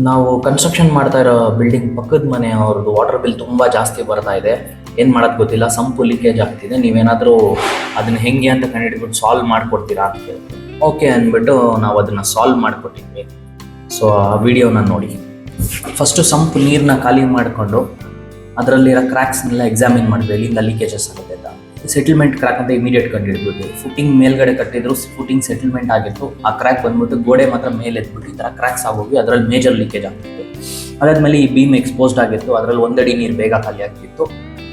ನಾವು ಕನ್ಸ್ಟ್ರಕ್ಷನ್ ಮಾಡ್ತಾ ಇರೋ ಬಿಲ್ಡಿಂಗ್ ಪಕ್ಕದ ಮನೆ ಅವ್ರದ್ದು ವಾಟರ್ ಬಿಲ್ ತುಂಬ ಜಾಸ್ತಿ ಬರ್ತಾ ಇದೆ. ಏನು ಮಾಡೋದು ಗೊತ್ತಿಲ್ಲ, ಸಂಪು ಲೀಕೇಜ್ ಆಗ್ತಿದೆ. ನೀವೇನಾದರೂ ಅದನ್ನ ಹೆಂಗೆ ಅಂತ ಕಂಡುಹಿಡ್ಬಿಟ್ಟು ಸಾಲ್ವ್ ಮಾಡಿಕೊಡ್ತೀರಾ ಅಂತ ಕೇಳ್ತೀವಿ. ಓಕೆ ಅಂದ್ಬಿಟ್ಟು ನಾವು ಅದನ್ನು ಸಾಲ್ವ್ ಮಾಡಿಕೊಟ್ಟಿದ್ವಿ. ಸೊ ಆ ವಿಡಿಯೋನ ನೋಡಿ. ಫಸ್ಟು ಸಂಪು ನೀರನ್ನ ಖಾಲಿ ಮಾಡಿಕೊಂಡು ಅದರಲ್ಲಿರೋ ಕ್ರ್ಯಾಕ್ಸ್ನೆಲ್ಲ ಎಕ್ಸಾಮಿನ್ ಮಾಡಿದ್ವಿ, ಎಲ್ಲಿಂದ ಲೀಕೇಜಸ್ ಆಗುತ್ತೆ ಅಂತ. ಸೆಟಲ್ಮೆಂಟ್ ಕ್ರ್ಯಾಕ್ ಅಂತ ಇಮಿಡಿಯೇಟ್ ಕಂಡುಹಿಡ್ಬಿಟ್ಟು ಫುಟಿಂಗ್ ಮೇಲ್ಗಡೆ ಕಟ್ಟಿದ್ರು ಫುಟಿಂಗ್ ಸೆಟಲ್ಮೆಂಟ್ ಆಗಿತ್ತು. ಆ ಕ್ರ್ಯಾಕ್ ಬಂದ್ಬಿಟ್ಟು ಗೋಡೆ ಮಾತ್ರ ಮೇಲೆ ಎದ್ಬಿಟ್ಟು ಈ ಥರ ಕ್ರ್ಯಾಕ್ಸ್ ಆಗೋಗಿ ಅದರಲ್ಲಿ ಮೇಜರ್ ಲೀಕೇಜ್ ಆಗ್ತಿತ್ತು. ಅದಾದ್ಮೇಲೆ ಈ ಬೀಮ್ ಎಕ್ಸ್ಪೋಸ್ಡ್ ಆಗಿತ್ತು, ಅದರಲ್ಲಿ ಒಂದಡಿ ನೀರು ಬೇಗ ಖಾಲಿ ಆಗ್ತಿತ್ತು.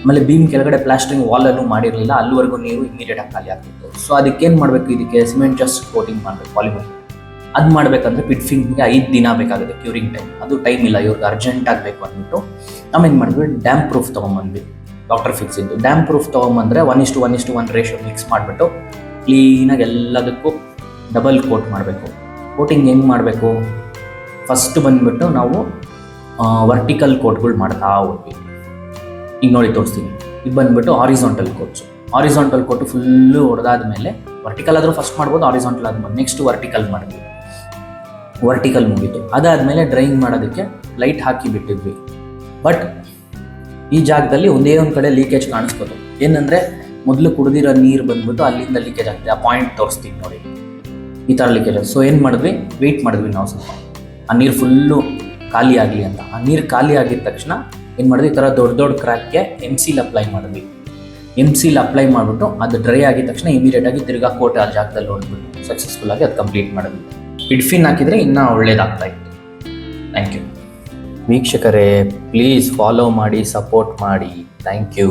ಆಮೇಲೆ ಬೀಮ್ ಕೆಳಗಡೆ ಪ್ಲಾಸ್ಟರಿಂಗ್ ವಾಲನ್ನು ಮಾಡಿರಲಿಲ್ಲ, ಅಲ್ಲಿವರೆಗೂ ನೀರು ಇಮಿಡಿಯೇಟ್ ಆಗಿ ಖಾಲಿ ಆಗ್ತಿತ್ತು. ಸೊ ಅದಕ್ಕೇನು ಮಾಡಬೇಕು, ಇದಕ್ಕೆ ಸಿಮೆಂಟ್ ಜಸ್ಟ್ ಕೋಟಿಂಗ್ ಮಾಡಬೇಕು, ಪಾಲಿಮರ್. ಅದು ಮಾಡಬೇಕಂದ್ರೆ ಪಿಟ್ಫಿಂಗ್ಗೆ 5 ದಿನ ಬೇಕಾಗುತ್ತೆ ಕ್ಯೂರಿಂಗ್ ಟೈಮ್. ಅದು ಟೈಮ್ ಇಲ್ಲ, ಇವ್ರಿಗೆ ಅರ್ಜೆಂಟ್ ಆಗಬೇಕು ಅಂದ್ಬಿಟ್ಟು ನಾವೇನು ಮಾಡಿದ್ವಿ, ಡ್ಯಾಮ್ ಪ್ರೂಫ್ ತೊಗೊಂಬಂದ್ವಿ. ಡಾಕ್ಟರ್ ಫಿಕ್ಸ್ ಇದ್ದು ಡ್ಯಾಮ್ ಪ್ರೂಫ್ ತೊಗೊಂಬಂದರೆ 1:1:1 ರೇಷಿಯೋ ಮಿಕ್ಸ್ ಮಾಡಿಬಿಟ್ಟು ಕ್ಲೀನಾಗಿ ಎಲ್ಲದಕ್ಕೂ ಡಬಲ್ ಕೋಟ್ ಮಾಡಬೇಕು. ಕೋಟಿಂಗ್ ಹೆಂಗೆ ಮಾಡಬೇಕು, ಫಸ್ಟ್ ಬಂದುಬಿಟ್ಟು ನಾವು ವರ್ಟಿಕಲ್ ಕೋಟ್ಗಳು ಮಾಡ್ತಾ ಹೋಗ್ತೀವಿ. ಈಗ ನೋಡಿ ತೋರಿಸ್ತೀನಿ. ಈಗ ಬಂದುಬಿಟ್ಟು horizontal coats. Horizontal coat full ಹೊಡೆದಾದ್ಮೇಲೆ ವರ್ಟಿಕಲ್ ಆದರೂ ಫಸ್ಟ್ ಮಾಡ್ಬೋದು, ಹಾರಿಸಾಂಟಲ್ ಆದ್ಮೇಲೆ ನೆಕ್ಸ್ಟ್ ವರ್ಟಿಕಲ್ ಮಾಡಿದ್ವಿ. ವರ್ಟಿಕಲ್ ಮುಗೀತು. ಅದಾದಮೇಲೆ ಡ್ರೈಯಿಂಗ್ ಮಾಡೋದಕ್ಕೆ ಲೈಟ್ ಹಾಕಿ ಬಿಟ್ಟಿದ್ವಿ. ಬಟ್ ಈ ಜಾಗದಲ್ಲಿ ಒಂದೇ ಒಂದು ಕಡೆ ಲೀಕೇಜ್ ಕಾಣಿಸ್ಬೋದು. ಏನಂದರೆ ಮೊದಲು ಕುಡಿದಿರೋ ನೀರು ಬಂದ್ಬಿಟ್ಟು ಅಲ್ಲಿಂದ ಲೀಕೇಜ್ ಆಗ್ತದೆ. ಆ ಪಾಯಿಂಟ್ ತೋರಿಸ್ತೀವಿ ನೋಡಿ, ಈ ಥರ ಲೀಕೇಜ್. ಸೊ ಏನು ಮಾಡಿದ್ವಿ, ವೆಯ್ಟ್ ಮಾಡಿದ್ವಿ ನಾವು ಸ್ವಲ್ಪ, ಆ ನೀರು ಫುಲ್ಲು ಖಾಲಿ ಆಗಲಿ ಅಂತ. ಆ ನೀರು ಖಾಲಿ ಆಗಿದ ತಕ್ಷಣ ಏನು ಮಾಡಿದ್ವಿ, ಈ ಥರ ದೊಡ್ಡ ದೊಡ್ಡ ಕ್ರ್ಯಾಕ್ಗೆ MCL ಅಪ್ಲೈ ಮಾಡಿದ್ವಿ. MCL ಅಪ್ಲೈ ಮಾಡಿಬಿಟ್ಟು ಅದು ಡ್ರೈ ಆಗಿದ ತಕ್ಷಣ ಇಮಿಡಿಯೇಟಾಗಿ ತಿರ್ಗಾ ಕೋಟ್ ಆ ಜಾಗದಲ್ಲಿ ಹೊಡೆದ್ಬಿಟ್ಟು ಸಕ್ಸಸ್ಫುಲ್ಲಾಗಿ ಅದು ಕಂಪ್ಲೀಟ್ ಮಾಡಿದ್ವಿ. ಪಿಡ್ಫಿನ್ ಹಾಕಿದರೆ ಇನ್ನೂ ಒಳ್ಳೇದಾಗ್ತಾ ಇತ್ತು. ಥ್ಯಾಂಕ್ ಯು ವೀಕ್ಷಕರೇ, ಪ್ಲೀಸ್ ಫಾಲೋ ಮಾಡಿ, ಸಪೋರ್ಟ್ ಮಾಡಿ. Thank you.